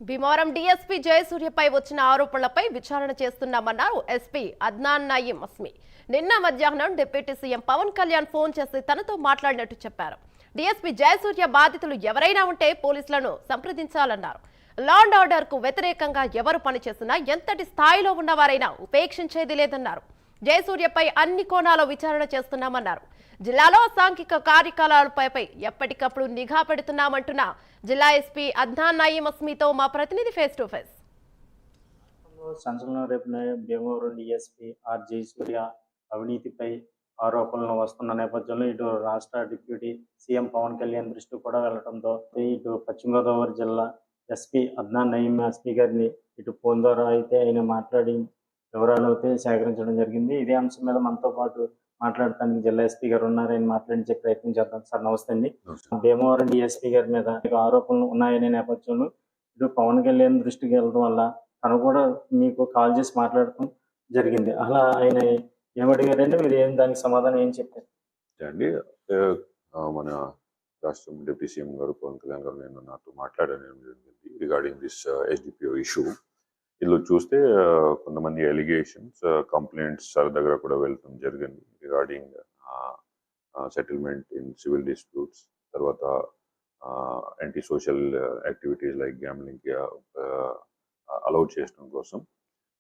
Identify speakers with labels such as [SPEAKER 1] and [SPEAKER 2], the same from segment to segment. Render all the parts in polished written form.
[SPEAKER 1] Bhimavaram DSP జయసూర్యపై వచ్చిన ఆరోపణలపై విచారణ చేస్తున్నామన్నారు ఎస్పీ అద్నాన్ నయీం అస్మి. నిన్న మధ్యాహ్నం deputy CM Pawan Kalyan phone చేసి తనతో మాట్లాడినట్టు చెప్పారు. డీఎస్పీ జయసూర్య బాధితులు ఎవరైనా ఉంటే పోలీసులను సంప్రదించాలన్నారు. లా అండ్ ఆర్డర్ కు వ్యతిరేకంగా ఎవరు పనిచేసినా ఎంతటి స్థాయిలో ఉన్నవారైనా ఉపేక్షించేది లేదన్నారు. జయసూర్యపై అన్ని కోణాల్లో విచారణ చేస్తున్నామన్నారు. జిల్లాలో సాంఘిక కార్యకలాపాలపై ఎప్పటికప్పుడు నిఘా పెడుతున్నామంటున్న జిల్లా ఎస్పీ అద్నాన్ నయీం అస్మితో మా ప్రతినిధి ఫేస్ టు ఫేస్.
[SPEAKER 2] సంచలనం రేపు భీమవరం డీఎస్పీ ఆర్ జయసూర్య అవినీతిపై ఆరోపణలు వస్తున్న నేపథ్యంలో ఇటు రాష్ట్ర డిప్యూటీ సీఎం పవన్ కళ్యాణ్ దృష్టి కూడా వెళ్లడంతో ఇటు పశ్చిమ గోదావరి జిల్లా ఎస్పీ అద్నాన్ నయీం అస్మి గారిని ఇటు ఫోన్ ద్వారా అయితే ఆయన మాట్లాడి వివరాలు అయితే సేకరించడం జరిగింది. ఇదే అంశం మీద మనతో పాటు మాట్లాడటానికి జిల్లా ఎస్పీ గారు ఉన్నారు. ఆయన మాట్లాడించే ప్రయత్నం చేద్దాం. సార్ నమస్తే అండి. భీమవరం డిఎస్పీ గారి మీద ఆరోపణలు ఉన్నాయనే నేపథ్యంలో ఇటు పవన్ కళ్యాణ్ దృష్టికి వెళ్ళడం వల్ల తను కూడా మీకు కాల్ చేసి మాట్లాడటం జరిగింది. అలా ఆయన ఏమడిగారంటే మీరు దానికి సమాధానం ఏం చెప్పారు
[SPEAKER 3] అండి? మన రాష్ట్రం డిప్యూటీ సీఎం గారు పవన్ కళ్యాణ్ గారు నేను నాతో మాట్లాడడం జరిగింది రిగార్డింగ్ దిస్ ఎస్డిపిఓ ఇష్యూ. ఇందులో చూస్తే కొంతమంది ఎలిగేషన్స్ కంప్లైంట్స్ సార్ దగ్గర కూడా వెళ్ళటం జరిగింది regarding settlement in civil disputes, తర్వాత anti social activities like gambling allow చేయడం కోసం.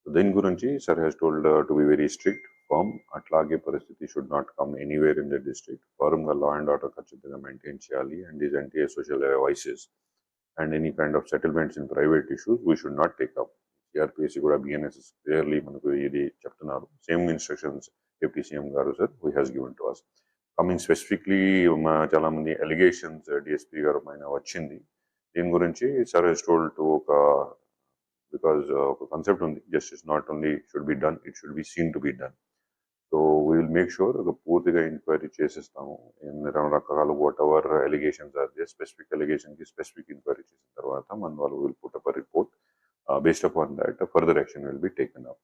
[SPEAKER 3] దీని గురించి sir has told to be very strict form. అట్లాగే పరిస్థితి should not come anywhere in the district. ఫార్మ్గా లా అండ్ ఆర్డర్ ఖచ్చితంగా మెయింటైన్ చేయాలి. And these anti social voices and any kind of settlements in private issues we should not take up. CrPC కూడా BNSS clearly మనకు ఇది చెప్తున్నారు. Same instructions deputy CM గారు sir we has given to us. Coming specifically చాలా మంది allegations DSP గారు పైన వచ్చింది. దీని గురించి sir he's told to because ఒక కాన్సెప్ట్ ఉంది, justice not only should be done, it should be seen to be done. So we will make sure పూర్తిగా ఎంక్వైరీ చేసేస్తాము. రకరకాల whatever allegations are they, specific ఎలిగేషన్కి specific enquiry చేసిన తర్వాత మన వాళ్ళు will put up a report. Based upon that, further action will be taken up.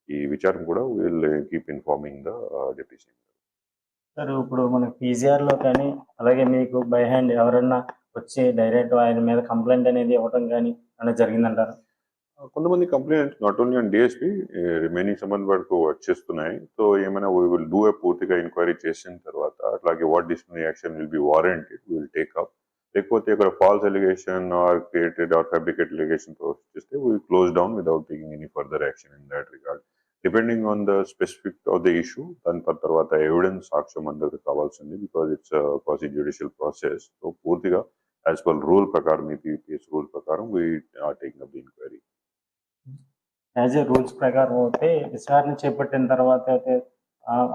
[SPEAKER 3] ఈ విచారం కూడా will keep informing the deputy CM.
[SPEAKER 2] Sir ఇప్పుడు మన పీజీఆర్లో కానీ అలాగే మీకు బై హ్యాండ్ ఎవరన్నా వచ్చి డైరెక్ట్ ఆయన మీద కంప్లైంట్ అనేది ఇవ్వడం కానీ అలా జరిగిందంటారు?
[SPEAKER 3] కొంతమంది complaint not only on DSP, remaining సంబంధ వరకు వచ్చేస్తున్నాయి. సో ఏమైనా వీ విల్ డూ పూర్తిగా ఎంక్వైరీ చేసిన తర్వాత అట్లాగే what disciplinary action will be warranted will take up. లేకపోతే ఇక్కడ false allegation are created or fabricated allegation చేస్తే we close down without taking any further action in that regard, depending on the specific of the issue. దాని తర్వాత evidence సాక్ష్యం అందరికి కావాల్సింది, because it's quasi judicial process. So పూర్తిగా as per rule ప్రకారం, EPS rule ప్రకారం we are taking up the enquiry.
[SPEAKER 2] As a rules ప్రకారం అయితే విచారణ చేపట్టిన తర్వాత అయితే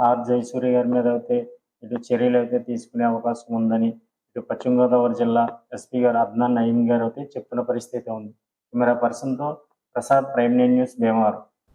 [SPEAKER 2] ఆర్ జయసూర్య గారి మీద అయితే ఇటు చర్యలు అయితే తీసుకునే అవకాశం ఉందని ఇటు పశ్చిమ గోదావరి జిల్లా ఎస్పీ గారు అద్నాన్ నయీం గారు అయితే చెప్తున్న పరిస్థితి ఉంది. కెమెరా పర్సన్తో ప్రసాద్, ప్రైమ్9 న్యూస్, భీమవరం.